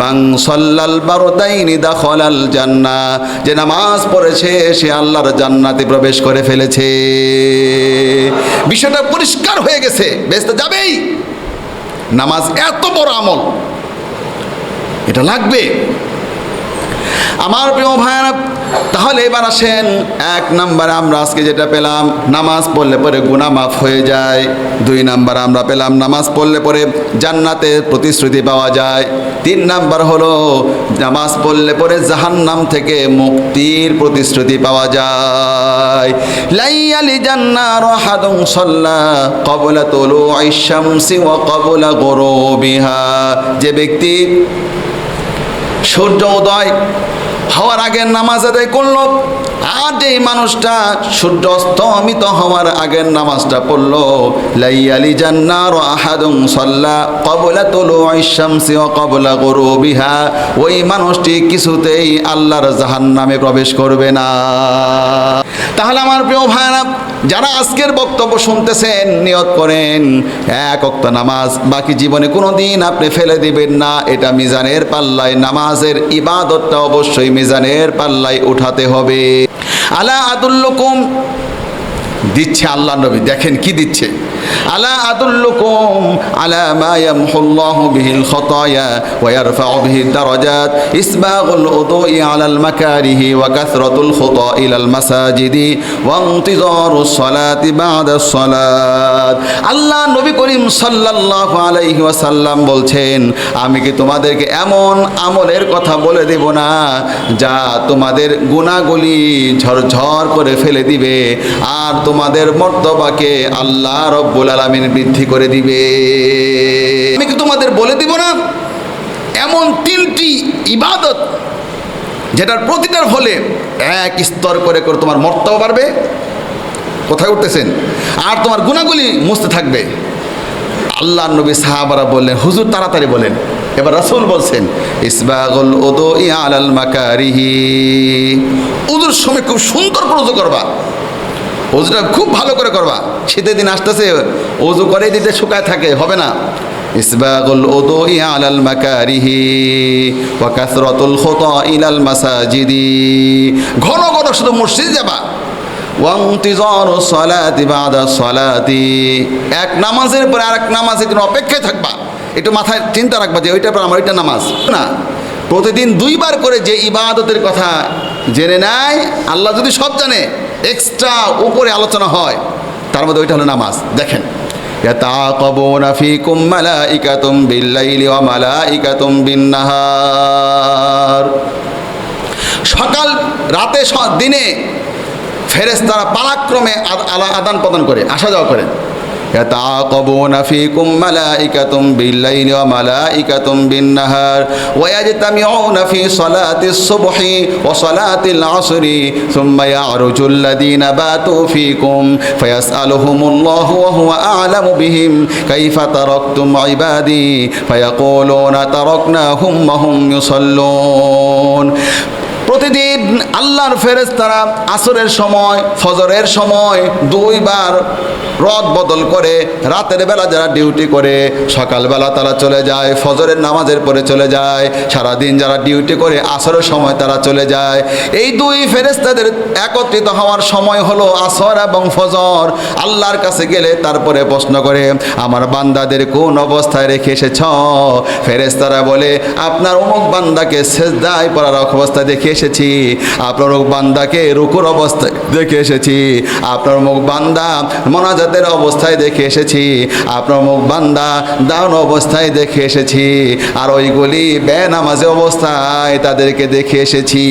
মান সাল্লাল বারদাইনি দাখালাল জান্নাহ, যে নামাজ পড়েছে সে আল্লাহর জান্নাতে প্রবেশ করে ফেলেছে। বিষয়টা পরিষ্কার হয়ে গেছে, বেহেশতে যাবেই। নামাজ এত বড় আমল, এটা লাগবে। আমার প্রিয় ভাইরা, তাহলে এবার আসেন, এক নাম্বারে আমরা আজকে যেটা পেলাম, নামাজ পড়লে পরে গুনাহ মাফ হয়ে যায়। 2 নাম্বার আমরা পেলাম, নামাজ পড়লে পরে জান্নাতের প্রতিশ্রুতি পাওয়া যায়। 3 নাম্বার হলো নামাজ পড়লে পরে জাহান্নাম থেকে মুক্তির প্রতিশ্রুতি পাওয়া যায়। লাইয়ালি জান্নার আহাদুন সাল্লা ক্বাবলা তুলুইশ শামসি ওয়া ক্বাবলা গুরুবিহা, যে ব্যক্তি সূর্য উদয় হওয়ার আগে নামাজ আদায় করলো, আর যে মানুষটা সূর্য অস্তমিত হওয়ার আগের নামাজটা পড়লো, লাইয়ালি জান্নার আহাদুন সাল্লা ক্বাবলা তুলুইশ শামসি ওয়া ক্বাবলা গুরুবিহা, ওই মানুষটি কিছুতেই আল্লাহর জাহান্নামে প্রবেশ করবে না। তাহলে আমার প্রিয় ভাইরা, যারা আজকের বক্তব্য শুনতেছেন, নিয়ত করেন 1 ওয়াক্ত নামাজ বাকি জীবনে কোনো দিন আপনি ফেলে দিবেন না। এটা মিজানের পাল্লায়, নামাজের ইবাদতটা অবশ্যই মিজানের পাল্লায় উঠাতে হবে। আলা আদুল্লুকুম, দিচ্ছে আল্লাহ নবী, দেখেন কি দিচ্ছে। আলা আদুল্লুকুম আলা মা ইয়ামহুল্লাহু বিহিল খাতায়া ওয়া ইয়ারফাউ বিহি দারাজাত ইসবাগুল উদুই আলাল মাকারিহি ওয়া কাসরাতুল খুতা ইলাল মাসাজিদি ওয়া ইনতিজারুস সালাতি বাদাস সালাত। আল্লাহ নবী করিম সাল্লাল্লাহু আলাইহি ওয়াসাল্লাম বলছেন, আমি কি তোমাদেরকে এমন আমলের কথা বলে দেব না যা তোমাদের গুনাহগুলি ঝরঝর করে ফেলে দিবে আর তোমাদের মর্তবাকে আল্লাহ রব্বুল আলামিন বৃদ্ধি করে দিবে। আমি কি তোমাদের বলে দিব না এমন 3টি ইবাদত যেটার প্রতিটার ফলে 1 স্তর করে করে তোমার মর্তবা বাড়বে, কোথায় উঠতেছেন, আর তোমার গুনাহগুলি মুছতে থাকবে। আল্লাহ নবী সাহাবারা বললেন, হুজুর তাড়াতাড়ি বলেন। এবার রাসূল বলছেন, ইসবাগুল উদুই আলাল মাকারিহি, উযুর সময় খুব সুন্দর করে উযু করবা, ওজুটা খুব ভালো করে করবা। শীতের দিন আসতেছে, ওজু করে দিতে শুকায় থাকে, হবে না। ইসবাগুল উদুই আলাল মাকারিহি ওয়া কাসরাতুল খুতা ইলাল মাসাজিদি, ঘন ঘন শুধু মসজিদে যাবা। ওয়া ইনতিজারুস সালাতি বাদাস সালাতি, এক নামাজের পর আরেক নামাজের জন্য অপেক্ষায় থাকবা। একটু মাথায় চিন্তা রাখবা যে ওইটার পর আমার ওইটা নামাজ না। প্রতিদিন 2 বার করে যে ইবাদতের কথা জেনে নেয়, আল্লাহ যদি সব জানে, এক্সট্রা উপরে আলোচনা হয়, তার মধ্যে ওইটা হলো নামাজ। দেখেন, ইয়াতাকাবুনা ফীকুম মালাইকাতুম বিল-লাইলি ওয়া মালাইকাতুম বিন-নাহার, সকাল রাতে দিনে ফেরেশতারা পালাক্রমে আদান প্রদান করে, আসা যাওয়া করে। ইয়াতাকাবুনা ফীকুম মালাইকাতুম বিল-লাইলি ওয়া মালাইকাতুম বিন-নাহার ওয়া ইয়াজতামিউনা ফী সালাতিস সুবহি ওয়া সালাতিল আসরি সুম্মা ইয়ারুজুল লাযীনা বাতু ফীকুম ফায়াসআলুহুমুল্লাহু ওয়া হুয়া আ'লামু বিহিম কাইফা তারাকতুম ইবাদি ফায়াকুলুনা তারাকনাহুম ওয়া হুম ইউসাল্লুন। প্রতিদিন আল্লাহর ফেরেশতারা আসরের সময়, ফজরের সময় 2 বার রদ বদল করে। রাতের বেলা যারা ডিউটি করে, সকালবেলা তারা চলে যায়, ফজরের নামাজের পরে চলে যায়। সারাদিন যারা ডিউটি করে, আসরের সময় তারা চলে যায়। এই 2 ফেরেশতাদের একত্রিত হওয়ার সময় হলো আসর এবং ফজর। আল্লাহর কাছে গেলে তারপরে প্রশ্ন করে, আমার বান্দাদের কোন অবস্থায় রেখে এসেছ? ফেরেশতারা বলে, আপনার অমুক বান্দাকে সিজদায় পড়ার অবস্থায় দেখে এসেছি, আপনার অমুক বান্দাকে রুকুর অবস্থায় দেখে এসেছি, আপনার অমুক বান্দা মোনাজাতের অবস্থায় দেখে এসেছি, আপনার অমুক বান্দা দান অবস্থায় দেখে এসেছি, আর ওইগুলি বেনামাজি অবস্থায় তাদেরকে দেখে এসেছি।